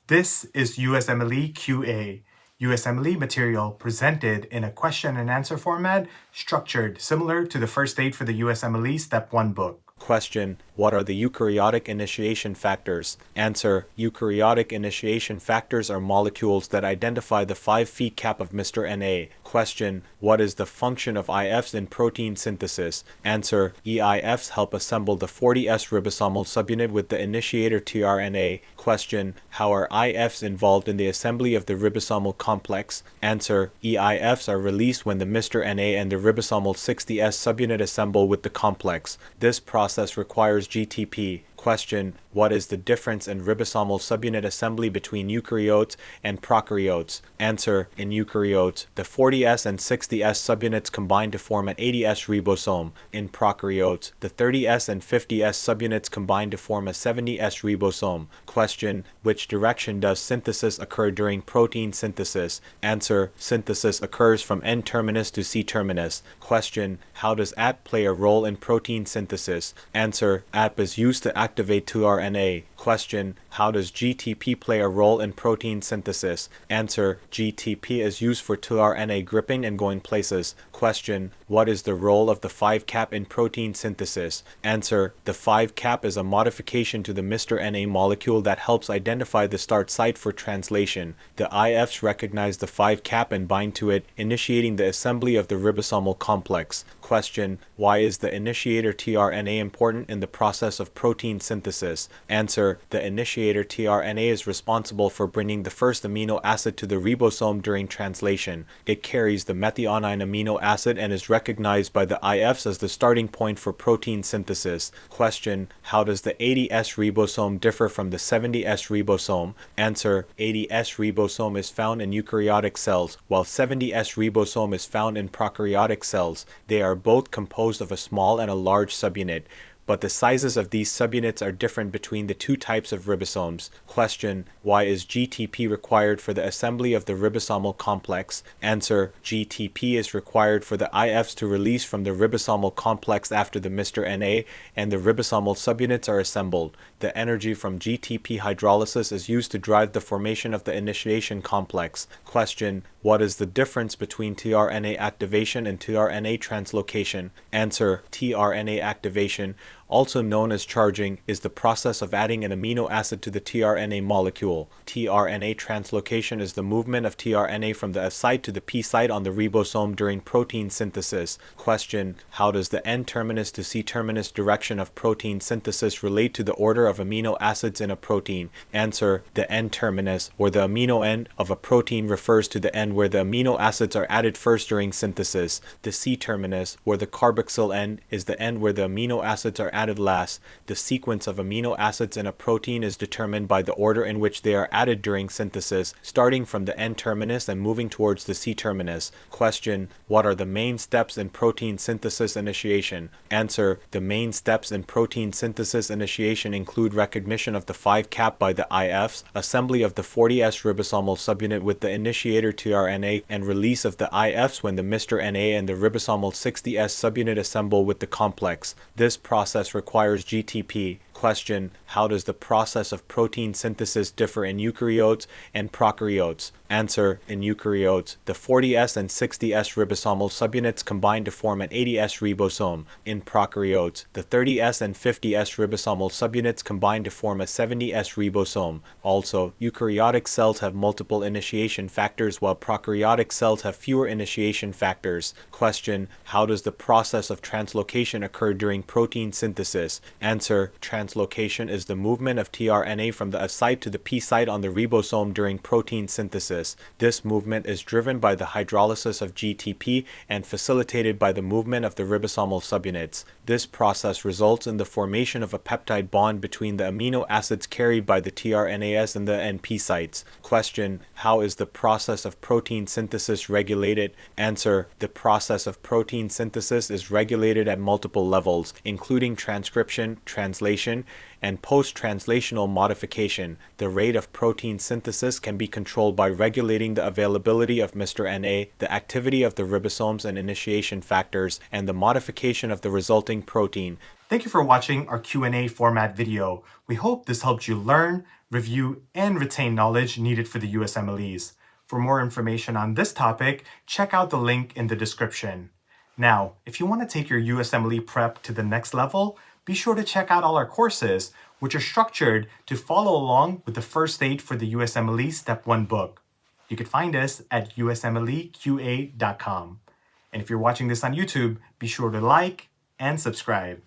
This is USMLE QA, USMLE material presented in a question and answer format structured similar to the first aid for the USMLE Step 1 book. Question: What are the eukaryotic initiation factors? Answer: Eukaryotic initiation factors are molecules that identify the 5' cap of Mr. Na. Question: What is the function of eIFs in protein synthesis? Answer: eIFs help assemble the 40S ribosomal subunit with the initiator tRNA. Question: How are eIFs involved in the assembly of the ribosomal complex? Answer: eIFs are released when the Mr. Na and the ribosomal 60S subunit assemble with the complex. This process requires GTP. Question: What is the difference in ribosomal subunit assembly between eukaryotes and prokaryotes? Answer: In eukaryotes, the 40S and 60S subunits combine to form an 80S ribosome. In prokaryotes, the 30S and 50S subunits combine to form a 70S ribosome. Question: Which direction does synthesis occur during protein synthesis? Answer: Synthesis occurs from N-terminus to C-terminus. Question: How does ATP play a role in protein synthesis? Answer: ATP is used to activate tRNA. Question: How does GTP play a role in protein synthesis? Answer: GTP is used for tRNA gripping and going places. Question: What is the role of the 5' cap in protein synthesis? Answer: The 5' cap is a modification to the Mr. Na molecule that helps identify the start site for translation. The eIFs recognize the 5' cap and bind to it, initiating the assembly of the ribosomal complex. Question: Why is the initiator tRNA important in the process of protein synthesis? Answer: The initiator tRNA is responsible for bringing the first amino acid to the ribosome during translation. It carries the methionine amino acid and is recognized by the eIFs as the starting point for protein synthesis. Question: How does the 80S ribosome differ from the 70S ribosome? Answer: 80S ribosome is found in eukaryotic cells, while 70S ribosome is found in prokaryotic cells. They are both composed of a small and a large subunit, but the sizes of these subunits are different between the two types of ribosomes. Question: Why is GTP required for the assembly of the ribosomal complex? Answer: GTP is required for the eIFs to release from the ribosomal complex after the Mr. Na and the ribosomal subunits are assembled. The energy from GTP hydrolysis is used to drive the formation of the initiation complex. Question: What is the difference between tRNA activation and tRNA translocation? Answer: tRNA activation, also known as charging, is the process of adding an amino acid to the tRNA molecule. tRNA translocation is the movement of tRNA from the S site to the P site on the ribosome during protein synthesis. Question: How does the N-terminus to C-terminus direction of protein synthesis relate to the order of amino acids in a protein? Answer: The N-terminus, or the amino end, of a protein refers to the end where the amino acids are added first during synthesis. The C-terminus, or the carboxyl end, is the end where the amino acids are added last. The sequence of amino acids in a protein is determined by the order in which they are added during synthesis, starting from the N-terminus and moving towards the C-terminus. Question: What are the main steps in protein synthesis initiation? Answer: The main steps in protein synthesis initiation include recognition of the 5' cap by the eIFs, assembly of the 40S ribosomal subunit with the initiator tRNA, and release of the eIFs when the Mr. Na and the ribosomal 60S subunit assemble with the complex. This process requires GTP. Question: How does the process of protein synthesis differ in eukaryotes and prokaryotes? Answer: In eukaryotes, the 40S and 60S ribosomal subunits combine to form an 80S ribosome. In prokaryotes, the 30S and 50S ribosomal subunits combine to form a 70S ribosome. Also, eukaryotic cells have multiple initiation factors while prokaryotic cells have fewer initiation factors. Question: How does the process of translocation occur during protein synthesis? Answer: Translocation is the movement of tRNA from the S site to the P site on the ribosome during protein synthesis. This movement is driven by the hydrolysis of GTP and facilitated by the movement of the ribosomal subunits. This process results in the formation of a peptide bond between the amino acids carried by the tRNAs and the N-P sites. Question: How is the process of protein synthesis regulated? Answer: The process of protein synthesis is regulated at multiple levels, including transcription, translation, and post-translational modification. The rate of protein synthesis can be controlled by regulating the availability of Mr. Na, the activity of the ribosomes and initiation factors, and the modification of the resulting protein. Thank you for watching our Q&A format video. We hope this helped you learn, review, and retain knowledge needed for the USMLEs. For more information on this topic, check out the link in the description. Now, if you want to take your USMLE prep to the next level, be sure to check out all our courses, which are structured to follow along with the First Aid for the USMLE Step 1 book. You can find us at USMLEQA.com. And if you're watching this on YouTube, be sure to like and subscribe.